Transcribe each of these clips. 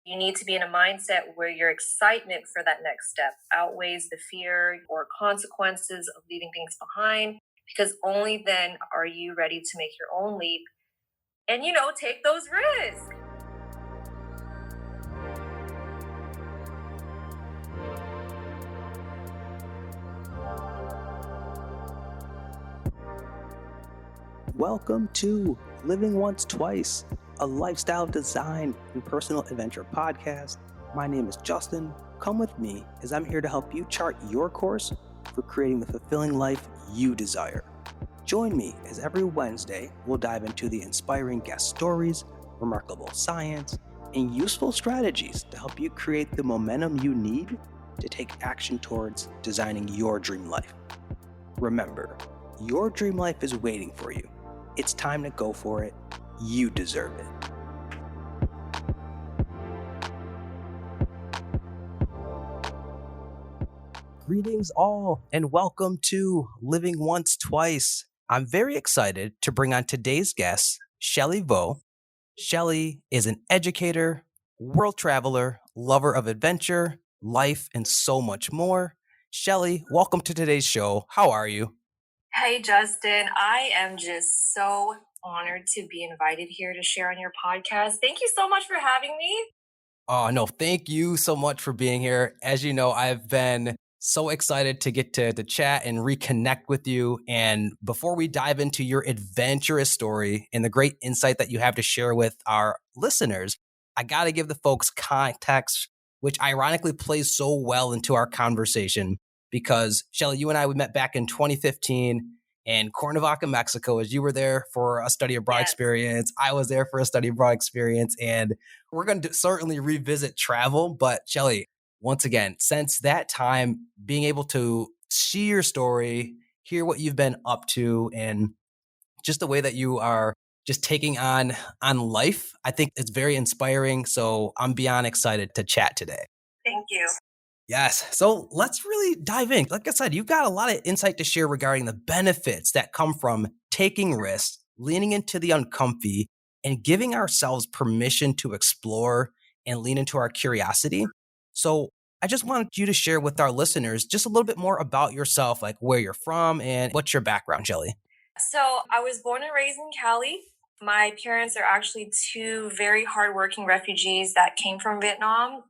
You need to be in a mindset where your excitement for that next step outweighs the fear or consequences of leaving things behind, because only then are you ready to make your own leap and, take those risks. Welcome to Living Once Twice, a lifestyle design and personal adventure podcast. My name is Justin. Come with me as I'm here to help you chart your course for creating the fulfilling life you desire. Join me as every Wednesday we'll dive into the inspiring guest stories, remarkable science, and useful strategies to help you create the momentum you need to take action towards designing your dream life. Remember, your dream life is waiting for you. It's time to go for it. You deserve it. Greetings all, and welcome to Living Once Twice. I'm very excited to bring on today's guest, Shelley V. Shelley is an educator, world traveler, lover of adventure, life, and so much more. Shelley, welcome to today's show. How are you? Hey, Justin, I am just so honored to be invited here to share on your podcast. Thank you so much for having me. Oh, no, thank you so much for being here. As you know, I've been so excited to get to chat and reconnect with you. And before we dive into your adventurous story and the great insight that you have to share with our listeners, I got to give the folks context, which ironically plays so well into our conversation because, Shelley, you and I, we met back in 2015 in Cuernavaca, Mexico, as you were there for a study abroad experience. I was there for a study abroad experience. And we're going to certainly revisit travel. But Shelley, once again, since that time, being able to see your story, hear what you've been up to, and just the way that you are just taking on life, I think it's very inspiring. So I'm beyond excited to chat today. Thank you. Yes. So let's really dive in. Like I said, you've got a lot of insight to share regarding the benefits that come from taking risks, leaning into the uncomfy, and giving ourselves permission to explore and lean into our curiosity. So I just wanted you to share with our listeners just a little bit more about yourself, like where you're from and what's your background, Shelley. So I was born and raised in Cali. My parents are actually two very hardworking refugees that came from Vietnam,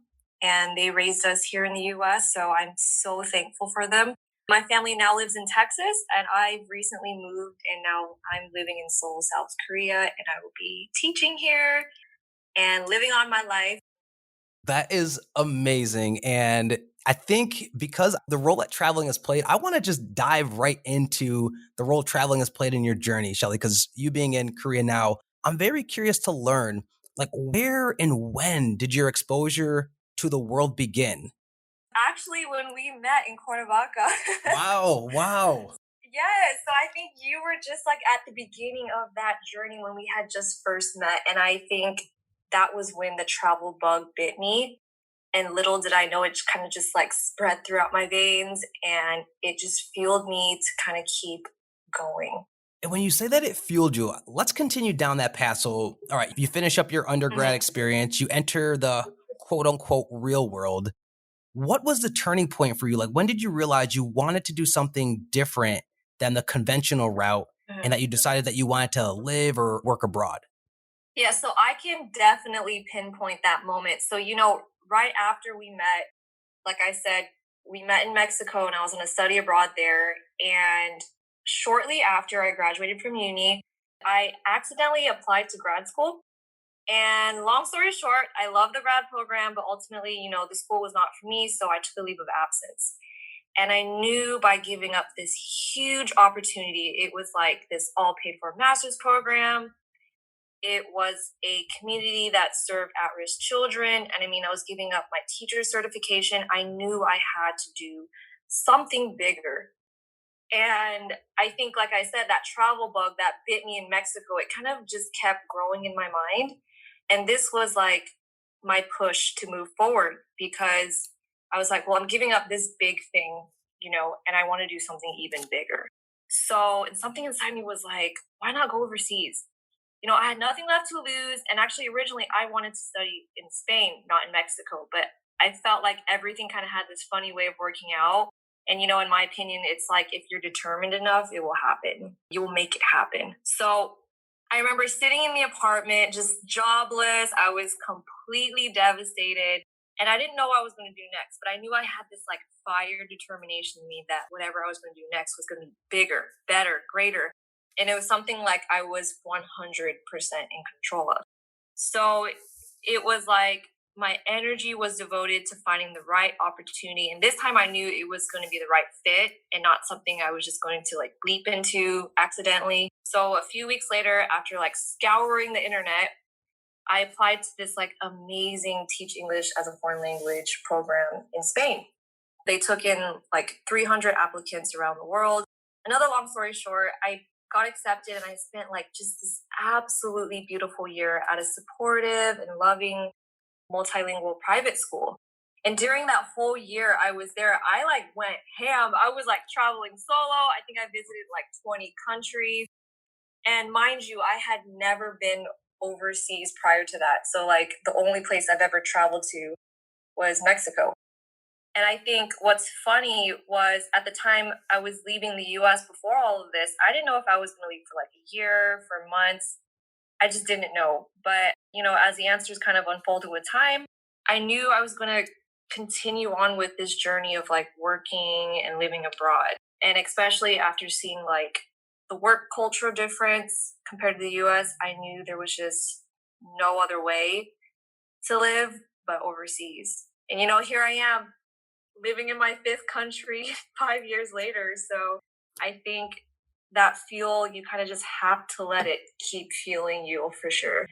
and they raised us here in the US. So I'm so thankful for them. My family now lives in Texas, and I've recently moved, and now I'm living in Seoul, South Korea, and I will be teaching here and living on my life. That is amazing. And I think because the role that traveling has played, I want to just dive right into the role traveling has played in your journey, Shelley, because you being in Korea now, I'm very curious to learn, like, where and when did your exposure to the world begin? Actually, when we met in Cuernavaca. Wow. Yes, so I think you were just like at the beginning of that journey when we had just first met. And I think that was when the travel bug bit me. And little did I know it kind of just like spread throughout my veins, and it just fueled me to kind of keep going. And when you say that it fueled you, let's continue down that path. So, all right, you finish up your undergrad experience, you enter the quote unquote real world. What was the turning point for you? Like, when did you realize you wanted to do something different than the conventional route and that you decided that you wanted to live or work abroad? Yeah, so I can definitely pinpoint that moment. So, right after we met, like I said, we met in Mexico and I was on a study abroad there. And shortly after I graduated from uni, I accidentally applied to grad school. And long story short, I love the grad program, but ultimately, the school was not for me. So I took a leave of absence. And I knew by giving up this huge opportunity, it was like this all paid for master's program. It was a community that served at risk children. And I mean, I was giving up my teacher certification. I knew I had to do something bigger. And I think, like I said, that travel bug that bit me in Mexico, it kind of just kept growing in my mind. And this was like my push to move forward because I was like, well, I'm giving up this big thing, and I want to do something even bigger. So, and something inside me was like, why not go overseas? I had nothing left to lose. And actually, originally, I wanted to study in Spain, not in Mexico. But I felt like everything kind of had this funny way of working out. And, in my opinion, it's like if you're determined enough, it will happen. You will make it happen. So I remember sitting in the apartment, just jobless. I was completely devastated. And I didn't know what I was going to do next, but I knew I had this like fire determination in me that whatever I was going to do next was going to be bigger, better, greater. And it was something like I was 100% in control of. So it was like my energy was devoted to finding the right opportunity. And this time I knew it was going to be the right fit and not something I was just going to like leap into accidentally. So a few weeks later, after like scouring the internet, I applied to this like amazing Teach English as a Foreign Language program in Spain. They took in like 300 applicants around the world. Another long story short, I got accepted and I spent like just this absolutely beautiful year at a supportive and loving multilingual private school. And during that whole year I was there, I like went ham. I was like traveling solo. I think I visited like 20 countries. And mind you, I had never been overseas prior to that. So like the only place I've ever traveled to was Mexico. And I think what's funny was at the time I was leaving the US before all of this, I didn't know if I was going to leave for like a year, for months. I just didn't know. But, as the answers kind of unfolded with time, I knew I was going to continue on with this journey of like working and living abroad. And especially after seeing like the work cultural difference compared to the US, I knew there was just no other way to live but overseas. And, here I am living in my fifth country 5 years later. So I think that fuel, you kind of just have to let it keep fueling you for sure.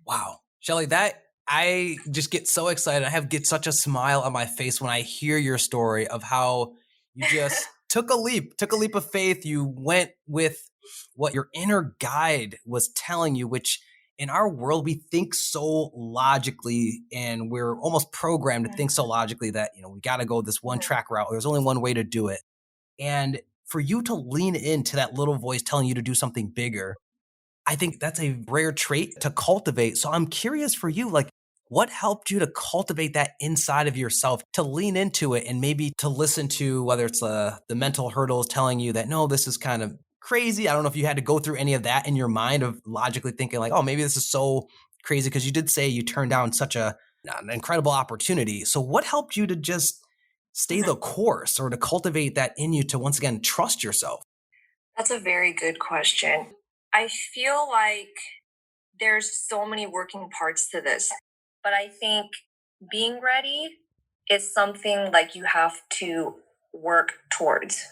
Wow. Shelley, that I just get so excited. Get such a smile on my face when I hear your story of how you just took a leap of faith. You went with what your inner guide was telling you, which in our world, we think so logically and we're almost programmed to think so logically that, we got to go this one track route. There's only one way to do it. And for you to lean into that little voice telling you to do something bigger, I think that's a rare trait to cultivate. So I'm curious for you, like, what helped you to cultivate that inside of yourself, to lean into it and maybe to listen to whether it's the mental hurdles telling you that, no, this is kind of crazy. I don't know if you had to go through any of that in your mind of logically thinking like, oh, maybe this is so crazy, because you did say you turned down such an incredible opportunity. So what helped you to just stay the course or to cultivate that in you to once again trust yourself? That's a very good question. I feel like there's so many working parts to this, but I think being ready is something like you have to work towards.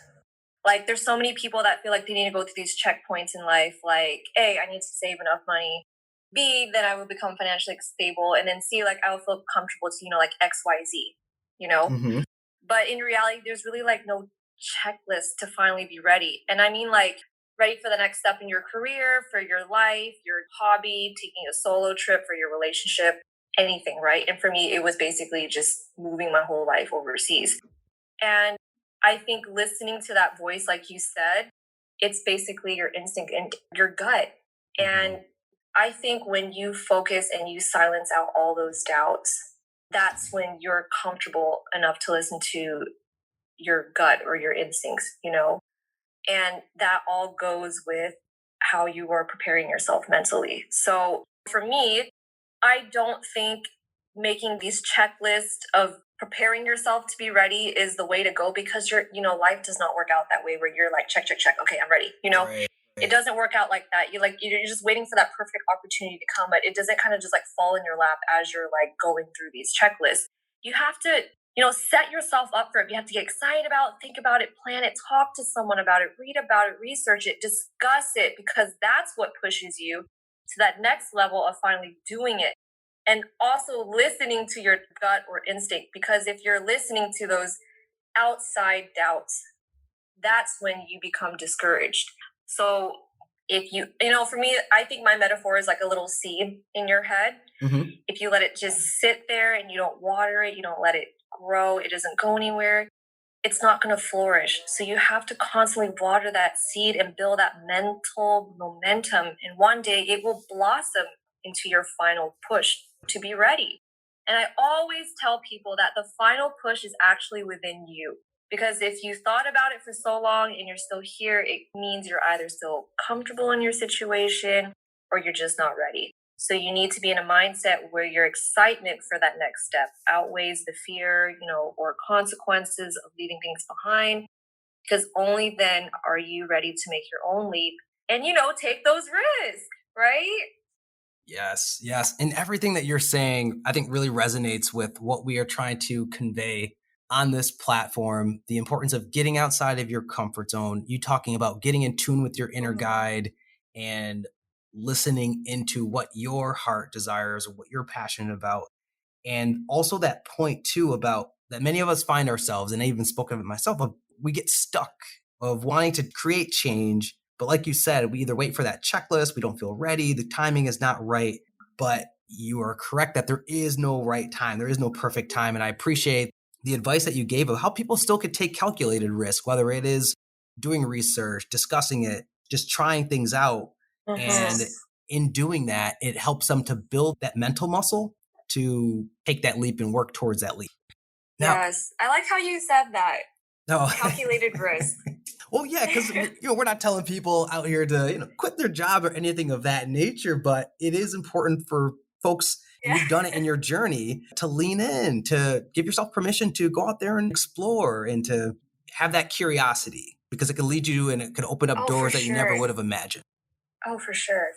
Like there's so many people that feel like they need to go through these checkpoints in life, like A, I need to save enough money. B, then I will become financially stable. And then C, like I will feel comfortable to, like XYZ, Mm-hmm. But in reality, there's really like no checklist to finally be ready. And I mean like ready for the next step in your career, for your life, your hobby, taking a solo trip, for your relationship, anything, right? And for me, it was basically just moving my whole life overseas. And I think listening to that voice, like you said, it's basically your instinct and your gut. And I think when you focus and you silence out all those doubts, that's when you're comfortable enough to listen to your gut or your instincts, And that all goes with how you are preparing yourself mentally. So for me, I don't think making these checklists of preparing yourself to be ready is the way to go, because life does not work out that way where you're like, check, check, check. Okay, I'm ready. Right. It doesn't work out like that. You're just waiting for that perfect opportunity to come, but it doesn't kind of just like fall in your lap as you're like going through these checklists. You have to, set yourself up for it. You have to get excited about it, think about it, plan it, talk to someone about it, read about it, research it, discuss it, because that's what pushes you to that next level of finally doing it. And also listening to your gut or instinct, because if you're listening to those outside doubts, that's when you become discouraged. So if for me, I think my metaphor is like a little seed in your head. Mm-hmm. If you let it just sit there and you don't water it, you don't let it grow, it doesn't go anywhere, it's not going to flourish. So you have to constantly water that seed and build that mental momentum. And one day it will blossom into your final push to be ready. And I always tell people that the final push is actually within you. Because if you thought about it for so long and you're still here, it means you're either still comfortable in your situation or you're just not ready. So you need to be in a mindset where your excitement for that next step outweighs the fear, or consequences of leaving things behind, because only then are you ready to make your own leap and, take those risks, right? Yes, yes. And everything that you're saying, I think really resonates with what we are trying to convey on this platform. The importance of getting outside of your comfort zone, you talking about getting in tune with your inner guide and listening into what your heart desires or what you're passionate about. And also that point too about that many of us find ourselves, and I even spoke of it myself, of we get stuck of wanting to create change. But like you said, we either wait for that checklist, we don't feel ready, the timing is not right. But you are correct that there is no right time. There is no perfect time. And I appreciate the advice that you gave of how people still could take calculated risk, whether it is doing research, discussing it, just trying things out. And in doing that, it helps them to build that mental muscle to take that leap and work towards that leap. Now, yes, I like how you said that. No. Calculated risk. Well, yeah, because we're not telling people out here to quit their job or anything of that nature, but it is important for folks, and you've done it in your journey, to lean in, to give yourself permission to go out there and explore and to have that curiosity, because it can lead you and it can open up doors that you never would have imagined. Oh, for sure,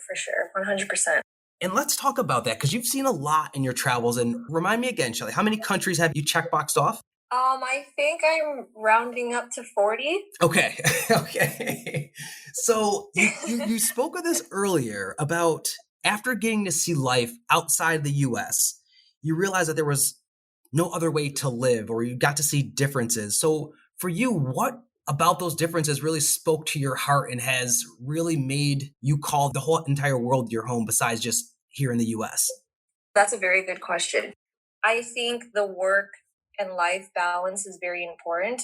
100%. And let's talk about that, because you've seen a lot in your travels. And remind me again, Shelley, how many countries have you checkboxed off? I think I'm rounding up to 40. Okay. Okay. So you spoke of this earlier about after getting to see life outside the US, you realized that there was no other way to live, or you got to see differences. So for you, what about those differences really spoke to your heart and has really made you call the whole entire world your home besides just here in the US? That's a very good question. I think the work and life balance is very important.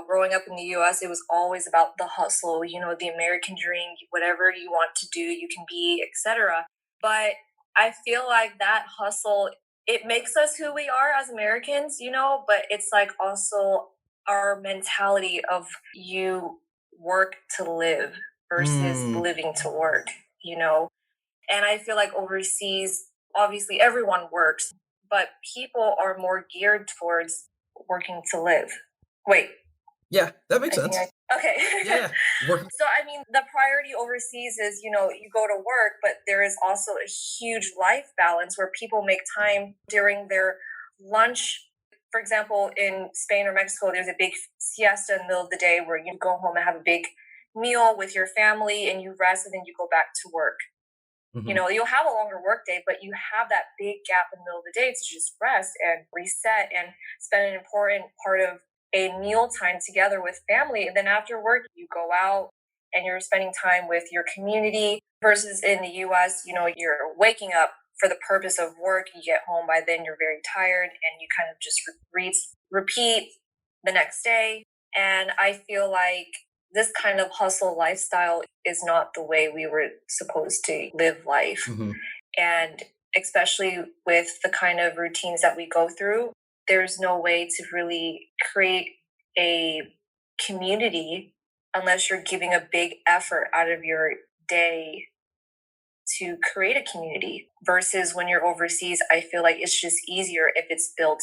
Growing up in the US, it was always about the hustle, the American dream, whatever you want to do, you can be, etc. But I feel like that hustle, it makes us who we are as Americans, but it's like also our mentality of you work to live versus living to work, And I feel like overseas, obviously everyone works, but people are more geared towards working to live. Wait. Yeah, that makes sense. Okay. Yeah. So, the priority overseas is, you go to work, but there is also a huge life balance where people make time during their lunch. For example, in Spain or Mexico, there's a big siesta in the middle of the day where you go home and have a big meal with your family and you rest and then you go back to work. Mm-hmm. You'll have a longer work day, but you have that big gap in the middle of the day to just rest and reset and spend an important part of a meal time together with family. And then after work, you go out and you're spending time with your community versus in the US, you're waking up for the purpose of work. You get home, by then you're very tired and you kind of just repeat the next day. And I feel like this kind of hustle lifestyle is not the way we were supposed to live life. Mm-hmm. And especially with the kind of routines that we go through, there's no way to really create a community unless you're giving a big effort out of your day to create a community. Versus when you're overseas, I feel like it's just easier if it's built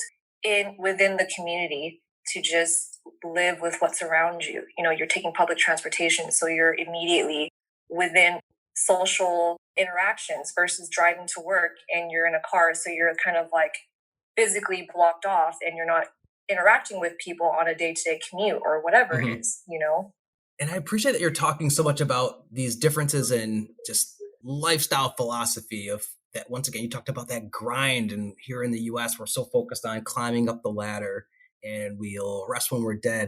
within the community to just live with what's around you. You're taking public transportation, so you're immediately within social interactions versus driving to work and you're in a car, so you're kind of like physically blocked off and you're not interacting with people on a day-to-day commute or whatever it is, And I appreciate that you're talking so much about these differences in just lifestyle philosophy of that. Once again, you talked about that grind, and here in the US, we're so focused on climbing up the ladder and we'll rest when we're dead.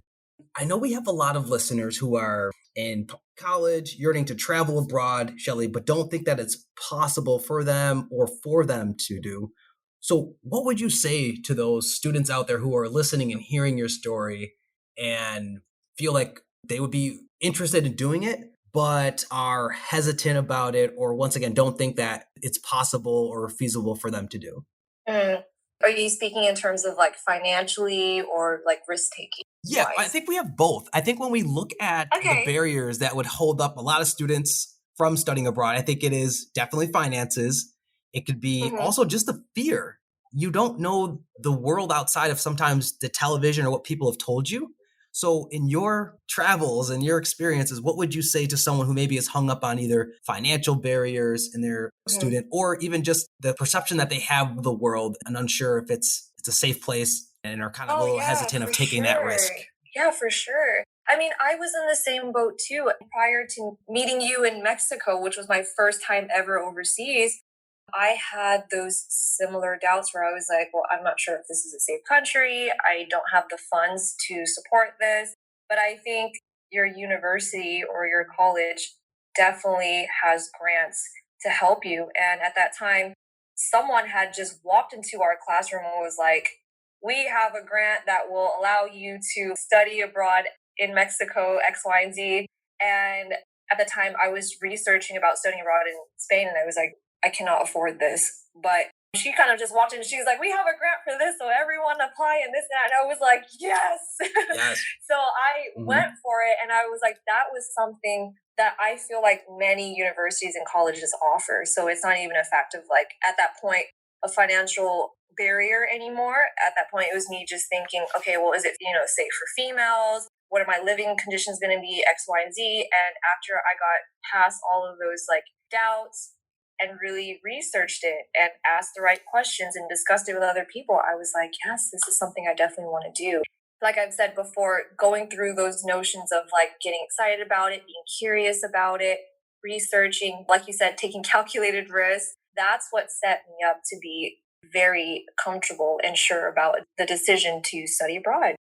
I know we have a lot of listeners who are in college, yearning to travel abroad, Shelley, but don't think that it's possible for them or for them to do. So what would you say to those students out there who are listening and hearing your story and feel like they would be interested in doing it, but are hesitant about it, or once again, don't think that it's possible or feasible for them to do. Mm. Are you speaking in terms of like financially or like risk taking Yeah, I wise? think we have both. I think when we look at the Okay. barriers that would hold up a lot of students from studying abroad, I think it is definitely finances. It could be Hmm. also just the fear. You don't know the world outside of sometimes the television or what people have told you. So, in your travels and your experiences, what would you say to someone who maybe is hung up on either financial barriers in their Hmm. student, or even just the perception that they have of the world and unsure if it's a safe place and are kind of a Oh little yeah, hesitant of for taking that sure. risk? Yeah, for sure. I mean, I was in the same boat too. Prior to meeting you in Mexico, which was my first time ever overseas, I had those similar doubts where I was like, well, I'm not sure if this is a safe country. I don't have the funds to support this. But I think your university or your college definitely has grants to help you. And at that time, someone had just walked into our classroom and was like, we have a grant that will allow you to study abroad in Mexico, X, Y, and Z. And at the time, I was researching about studying abroad in Spain, and I was like, I cannot afford this. But she kind of just walked in and she's like, we have a grant for this, so everyone apply and this and that. And I was like, yes. Yes. So I went Mhm. for it, and I was like, that was something that I feel like many universities and colleges offer. So it's not even a fact of like, at that point, a financial barrier anymore. At that point, it was me just thinking, okay, well, is it, safe for females? What are my living conditions going to be? X, Y, and Z. And after I got past all of those like doubts and really researched it and asked the right questions and discussed it with other people, I was like, yes, this is something I definitely want to do. Like I've said before, going through those notions of like getting excited about it, being curious about it, researching, like you said, taking calculated risks, that's what set me up to be very comfortable and sure about the decision to study abroad.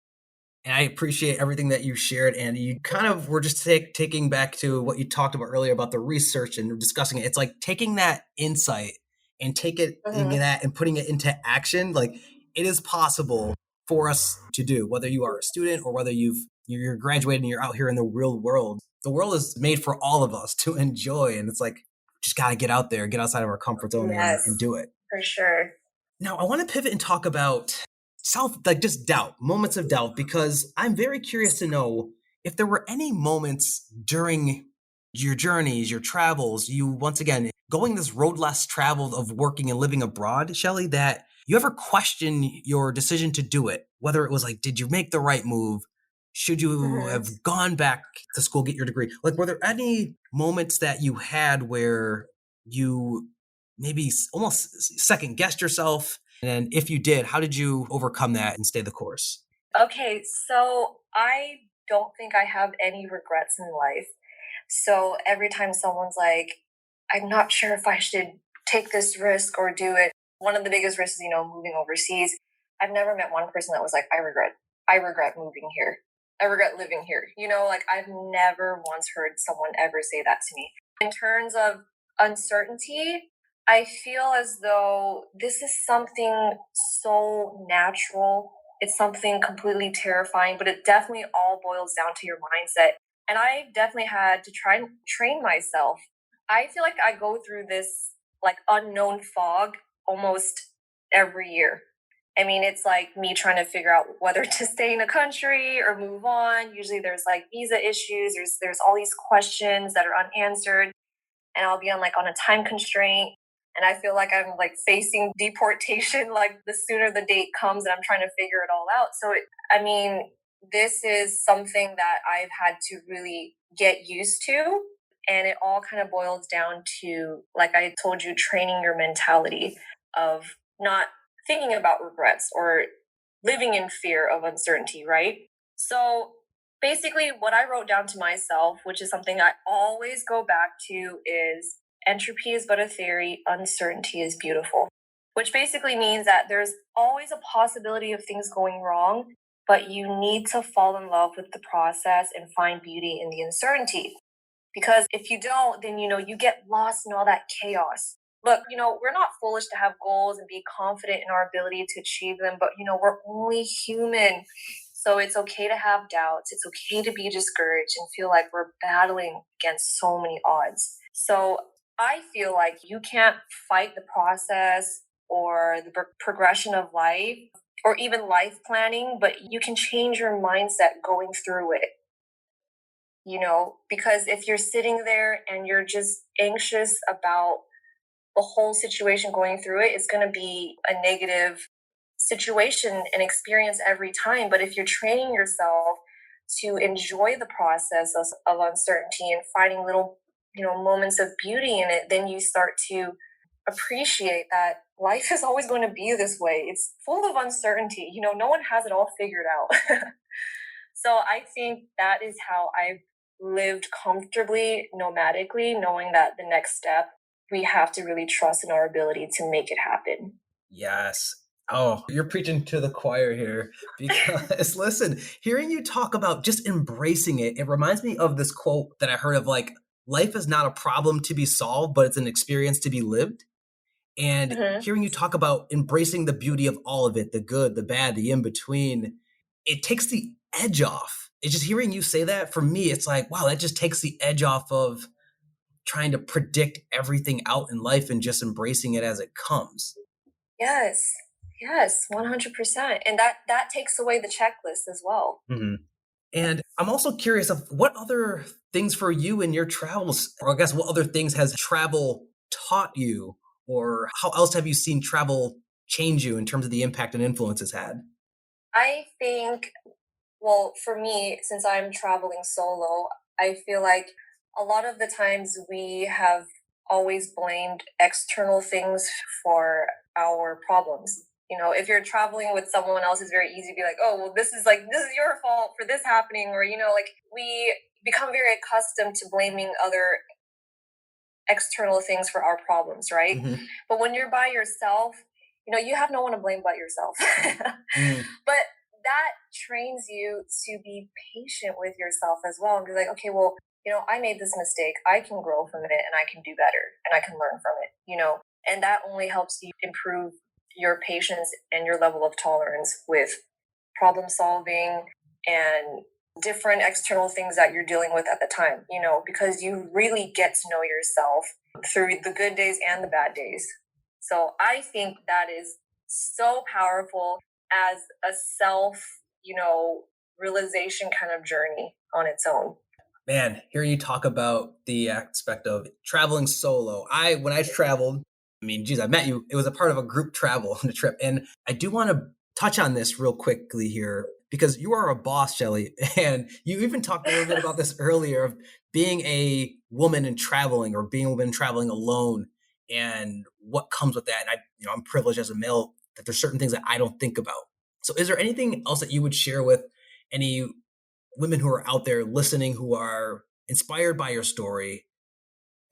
And I appreciate everything that you shared. And you kind of were just taking back to what you talked about earlier about the research and discussing it. It's like taking that insight and Mm-hmm. that and putting it into action. Like it is possible for us to do, whether you are a student or whether you're graduating and you're out here in the real world. The world is made for all of us to enjoy. And it's like, just got to get out there, get outside of our comfort zone and Yes, do it. for sure. Now, I want to pivot and talk about like just doubt, moments of doubt, because I'm very curious to know if there were any moments during your journeys, your travels, you once again going this road less traveled of working and living abroad, Shelley, that you ever question your decision to do it? Whether it was like, did you make the right move? Should you Mm-hmm. have gone back to school, get your degree? Like, were there any moments that you had where you maybe almost second guessed yourself? And if you did, how did you overcome that and stay the course? Okay, so I don't think I have any regrets in life. So every time someone's like, I'm not sure if I should take this risk or do it, one of the biggest risks is, moving overseas. I've never met one person that was like, I regret moving here. I regret living here. Like I've never once heard someone ever say that to me. In terms of uncertainty, I feel as though this is something so natural. It's something completely terrifying, but it definitely all boils down to your mindset. And I definitely had to try and train myself. I feel like I go through this like unknown fog almost every year. I mean, it's like me trying to figure out whether to stay in a country or move on. Usually there's like visa issues, there's all these questions that are unanswered, and I'll be on a time constraint, and I feel like I'm like facing deportation like the sooner the date comes, and I'm trying to figure it all out. So I mean, this is something that I've had to really get used to, and it all kind of boils down to, like I told you, training your mentality of not thinking about regrets or living in fear of uncertainty, right? So basically, what I wrote down to myself, which is something I always go back to, is entropy is but a theory, uncertainty is beautiful, which basically means that there's always a possibility of things going wrong, but you need to fall in love with the process and find beauty in the uncertainty. Because if you don't, then you get lost in all that chaos. Look, we're not foolish to have goals and be confident in our ability to achieve them, but we're only human. So it's okay to have doubts. It's okay to be discouraged and feel like we're battling against so many odds. So I feel like you can't fight the process or the progression of life or even life planning, but you can change your mindset going through it. Because if you're sitting there and you're just anxious about the whole situation going through it, it's going to be a negative situation and experience every time. But if you're training yourself to enjoy the process of uncertainty and finding little, moments of beauty in it, then you start to appreciate that life is always going to be this way. It's full of uncertainty. No one has it all figured out. So I think that is how I've lived comfortably, nomadically, knowing that the next step, we have to really trust in our ability to make it happen. Yes. Oh, you're preaching to the choir here because listen, hearing you talk about just embracing it, it reminds me of this quote that I heard of like, life is not a problem to be solved, but it's an experience to be lived. And Hmm. hearing you talk about embracing the beauty of all of it, the good, the bad, the in between, it takes the edge off. It's just hearing you say that for me, it's like, wow, that just takes the edge off of trying to predict everything out in life and just embracing it as it comes. Yes. Yes, 100%. And that takes away the checklist as well. Mhm. And I'm also curious of what other things for you in your travels, or I guess what other things has travel taught you, or how else have you seen travel change you in terms of the impact and influence it's had? I think, well, for me, since I'm traveling solo, I feel like a lot of the times we have always blamed external things for our problems. If you're traveling with someone else, it's very easy to be like, oh, well, this is your fault for this happening. Or, like we become very accustomed to blaming other external things for our problems, right? Mhm. But when you're by yourself, you have no one to blame but yourself. Mm. But that trains you to be patient with yourself as well and be like, okay, well, I made this mistake. I can grow from it and I can do better and I can learn from it. And that only helps you improve your patience and your level of tolerance with problem solving and different external things that you're dealing with at the time, because you really get to know yourself through the good days and the bad days. So I think that is so powerful as a self, realization kind of journey on its own. Man, hearing you talk about the aspect of traveling solo. When I traveled, I mean, geez, I met you. It was a part of a group travel on a trip. And I do want to touch on this real quickly here because you are a boss, Shelley. And you even talked a little bit about this earlier of being a woman and traveling or being a woman traveling alone and what comes with that. And I'm privileged as a male that there's certain things that I don't think about. So is there anything else that you would share with any women who are out there listening who are inspired by your story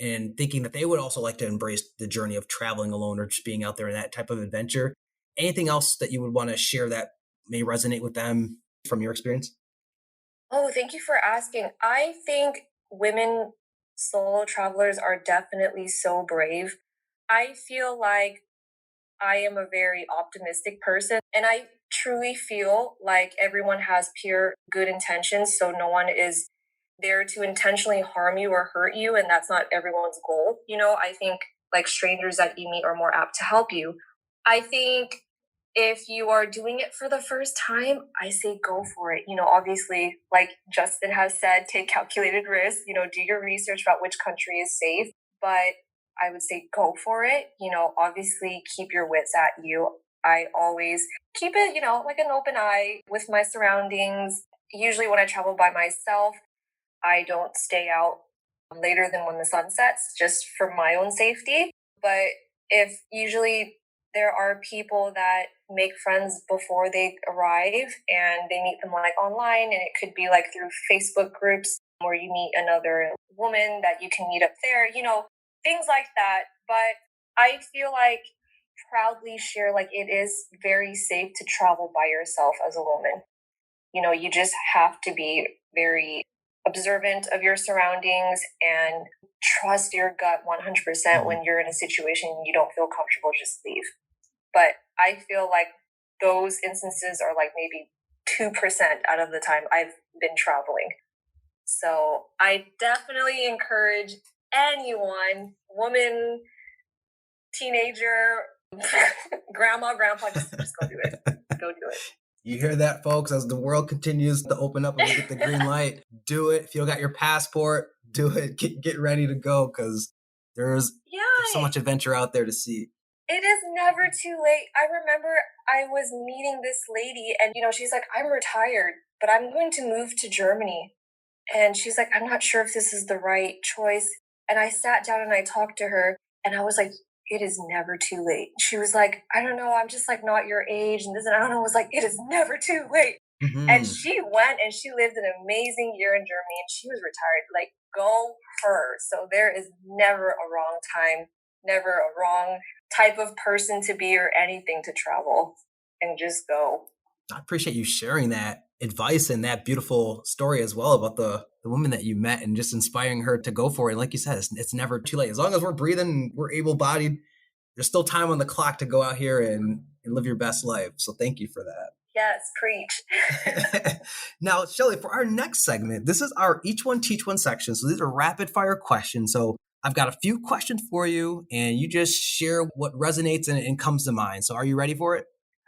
and thinking that they would also like to embrace the journey of traveling alone or just being out there in that type of adventure? Anything else that you would want to share that may resonate with them from your experience? Oh, thank you for asking. I think women solo travelers are definitely so brave. I feel like I am a very optimistic person, and I truly feel like everyone has pure good intentions. So no one is there to intentionally harm you or hurt you, and that's not everyone's goal. I think like strangers that you meet are more apt to help you. I think if you are doing it for the first time, I say go for it. Obviously, like Justin has said, take calculated risks, do your research about which country is safe. But I would say go for it. Obviously keep your wits at you. I always keep it, like an open eye with my surroundings. Usually when I travel by myself, I don't stay out later than when the sun sets just for my own safety. But if usually there are people that make friends before they arrive and they meet them like online, and it could be like through Facebook groups where you meet another woman that you can meet up there, things like that. But I feel like proudly share like it is very safe to travel by yourself as a woman. You just have to be very observant of your surroundings and trust your gut 100% Mhm. when you're in a situation you don't feel comfortable, just leave. But I feel like those instances are like maybe 2% out of the time I've been traveling. So I definitely encourage anyone, woman, teenager, grandma, grandpa, just go do it. Go do it. You hear that, folks? As the world continues to open up and we get the green light, do it. If you got your passport, do it. Get ready to go, because there's so much adventure out there to see. It is never too late. I remember I was meeting this lady and, she's like, I'm retired, but I'm going to move to Germany. And she's like, I'm not sure if this is the right choice. And I sat down and I talked to her and I was like, it is never too late. She was like, I don't know, I'm just like not your age. And this, and I don't know, I was like, it is never too late. Mm-hmm. And she went and she lived an amazing year in Germany and she was retired. Like, go her. So there is never a wrong time, never a wrong type of person to be or anything to travel, and just go. I appreciate you sharing that advice and that beautiful story as well about the woman that you met and just inspiring her to go for it. And like you said, it's never too late. As long as we're breathing, we're able-bodied, there's still time on the clock to go out here and live your best life. So thank you for that. Yes, preach. Now, Shelley, for our next segment, this is our Each One Teach One section. So these are rapid fire questions. So I've got a few questions for you and you just share what resonates and comes to mind. So are you ready for it?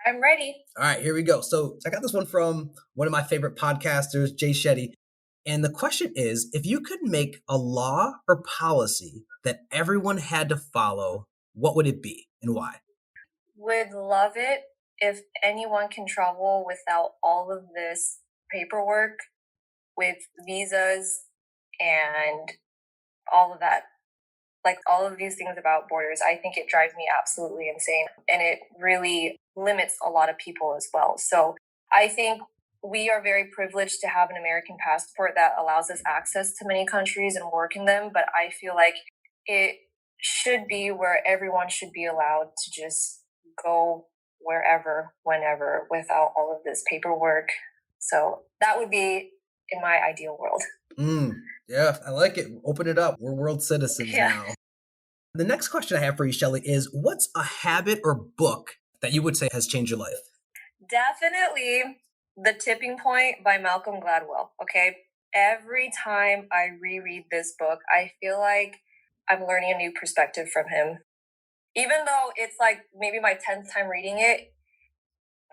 I'm ready. All right, here we go. So I got this one from one of my favorite podcasters, Jay Shetty. And the question is, if you could make a law or policy that everyone had to follow, what would it be and why? Would love it if anyone can travel without all of this paperwork with visas and all of that. Like all of these things about borders, I think it drives me absolutely insane. And it really limits a lot of people as well. So I think we are very privileged to have an American passport that allows us access to many countries and work in them. But I feel like it should be where everyone should be allowed to just go wherever, whenever, without all of this paperwork. So that would be in my ideal world. Yeah, I like it. Open it up. We're world citizens now. The next question I have for you, Shelley, is what's a habit or book that you would say has changed your life? Definitely The Tipping Point by Malcolm Gladwell. Okay. Every time I reread this book, I feel like I'm learning a new perspective from him. Even though it's like maybe my 10th time reading it,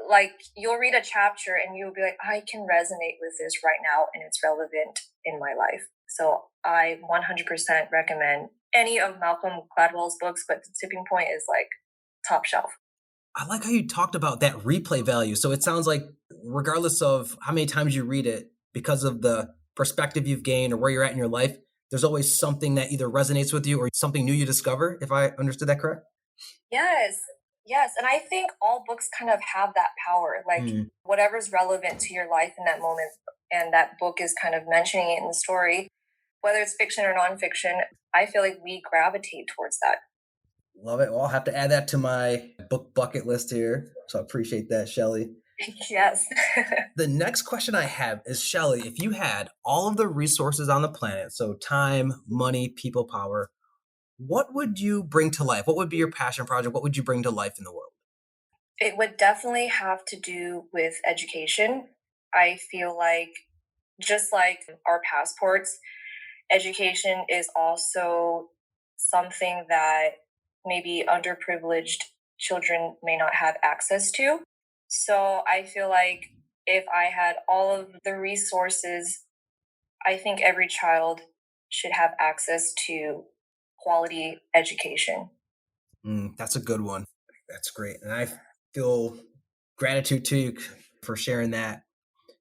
like you'll read a chapter and you'll be like, I can resonate with this right now and it's relevant in my life. So I 100% recommend any of Malcolm Gladwell's books, but The Tipping Point is like top shelf. I like how you talked about that replay value. So it sounds like regardless of how many times you read it, because of the perspective you've gained or where you're at in your life, there's always something that either resonates with you or something new you discover, if I understood that correct? Yes. And I think all books kind of have that power, like whatever's relevant to your life in that moment. And that book is kind of mentioning it in the story, whether it's fiction or nonfiction. I feel like we gravitate towards that. Love it. Well, I'll have to add that to my book bucket list here. So I appreciate that, Shelley. Yes. The next question I have is, Shelley, if you had all of the resources on the planet, so time, money, people power, what would you bring to life? What would be your passion project? What would you bring to life in the world? It would definitely have to do with education. I feel like just like our passports, education is also something that maybe underprivileged children may not have access to. So I feel like if I had all of the resources, I think every child should have access to quality education. That's a good one. That's great. And I feel gratitude to you for sharing that.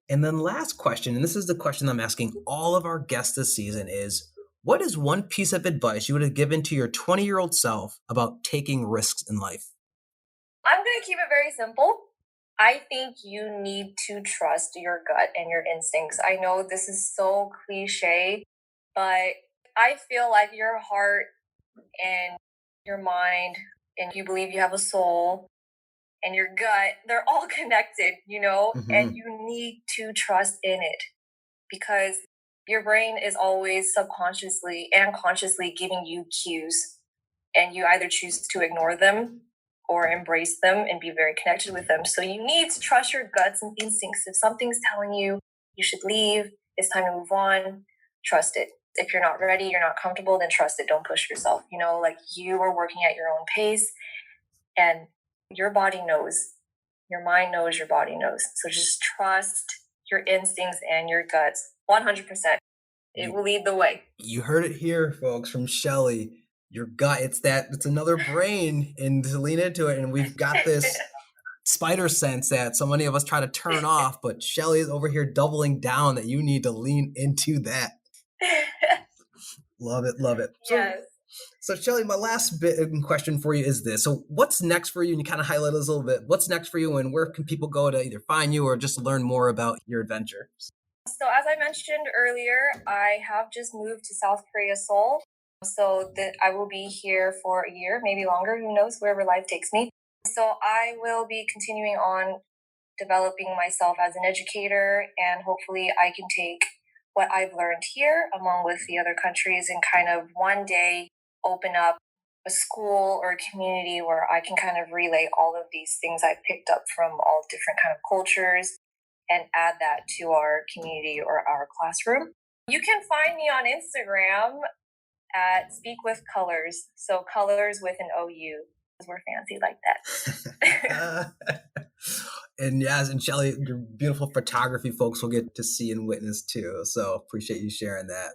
And then last question, and this is the question I'm asking all of our guests this season is, what is one piece of advice you would have given to your 20-year-old self about taking risks in life? I'm going to keep it very simple. I think you need to trust your gut and your instincts. I know this is so cliche, but I feel like your heart and your mind, and you believe you have a soul, and your gut, they're all connected, and you need to trust in it because your brain is always subconsciously and consciously giving you cues, and you either choose to ignore them or embrace them and be very connected with them. So you need to trust your guts and instincts. If something's telling you you should leave, it's time to move on, trust it. If you're not ready, you're not comfortable, then trust it. Don't push yourself. Like you are working at your own pace, and your body knows. Your mind knows, your body knows. So just trust your instincts and your guts 100%. It will lead the way. You heard it here, folks, from Shelley. Your gut, it's another brain, and to lean into it. And we've got this spider sense that so many of us try to turn off, but Shelley is over here doubling down that you need to lean into that. Love it. Yes. So Shelley, my last question for you is this. So what's next for you? And you kind of highlighted this a little bit. What's next for you, and where can people go to either find you or just learn more about your adventure? So as I mentioned earlier, I have just moved to South Korea, Seoul. So that I will be here for a year, maybe longer, who knows, wherever life takes me. So I will be continuing on developing myself as an educator, and hopefully I can take what I've learned here along with the other countries and kind of one day open up a school or a community where I can kind of relay all of these things I've picked up from all different kind of cultures and add that to our community or our classroom. You can find me on Instagram at speakwithcolours. So colors with an OU, because we're fancy like that. And yes, and Shelley, your beautiful photography folks will get to see and witness too. So appreciate you sharing that.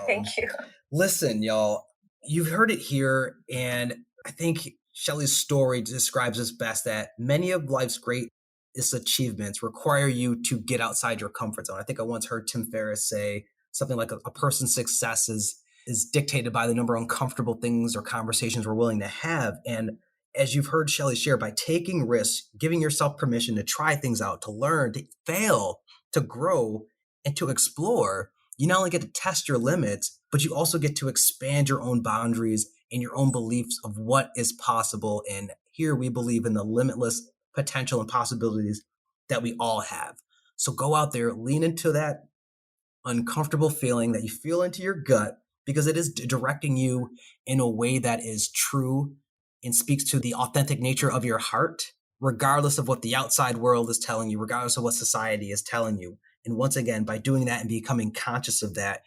Thank you. Listen, y'all, you've heard it here. And I think Shelley's story describes this best, that many of life's greatest achievements require you to get outside your comfort zone. I think I once heard Tim Ferriss say something like a person's success is dictated by the number of uncomfortable things or conversations we're willing to have. And as you've heard Shelley share, by taking risks, giving yourself permission to try things out, to learn, to fail, to grow, and to explore, you not only get to test your limits, but you also get to expand your own boundaries and your own beliefs of what is possible. And here we believe in the limitless potential and possibilities that we all have. So go out there, lean into that uncomfortable feeling that you feel into your gut, because it is directing you in a way that is true and speaks to the authentic nature of your heart, regardless of what the outside world is telling you, regardless of what society is telling you. And once again, by doing that and becoming conscious of that,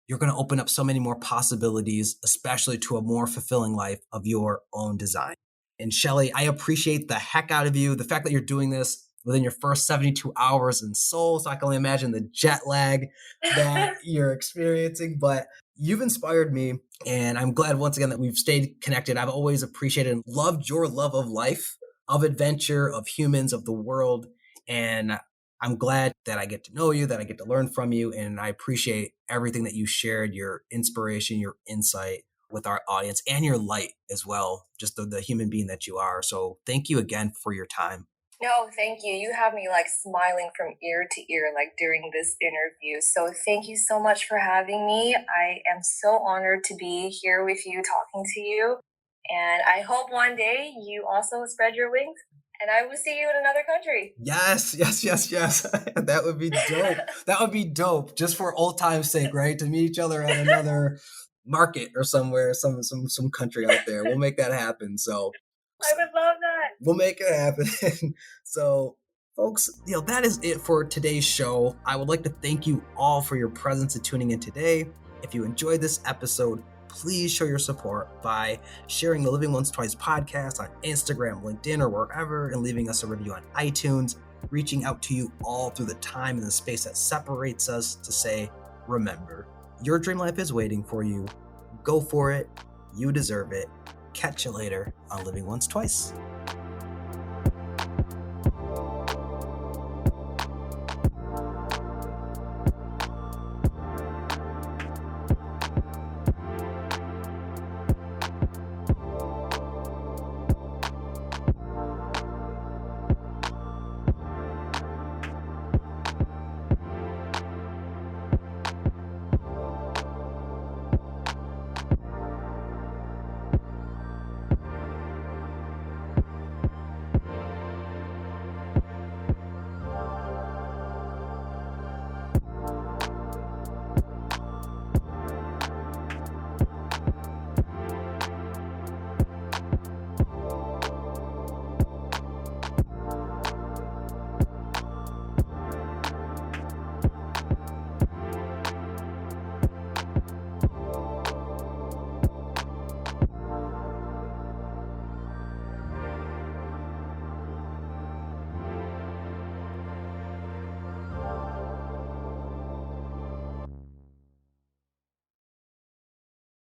you're going to open up so many more possibilities, especially to a more fulfilling life of your own design. And Shelley, I appreciate the heck out of you. The fact that you're doing this within your first 72 hours in Seoul. So I can only imagine the jet lag that you're experiencing, but you've inspired me. And I'm glad once again that we've stayed connected. I've always appreciated and loved your love of life, of adventure, of humans, of the world. And I'm glad that I get to know you, that I get to learn from you. And I appreciate everything that you shared, your inspiration, your insight with our audience, and your light as well, just the human being that you are. So thank you again for your time. No, thank you. You have me like smiling from ear to ear, like during this interview. So thank you so much for having me. I am so honored to be here with you, talking to you. And I hope one day you also spread your wings and I will see you in another country. Yes. That would be dope. That would be dope, just for old time's sake, right? To meet each other at another market or somewhere, some country out there. We'll make that happen. So I would love that. We'll make it happen. So, folks, that is it for today's show. I would like to thank you all for your presence and tuning in today. If you enjoyed this episode, please show your support by sharing the Living Once Twice podcast on Instagram, LinkedIn, or wherever, and leaving us a review on iTunes, reaching out to you all through the time and the space that separates us to say, remember, your dream life is waiting for you. Go for it. You deserve it. Catch you later on Living Once Twice.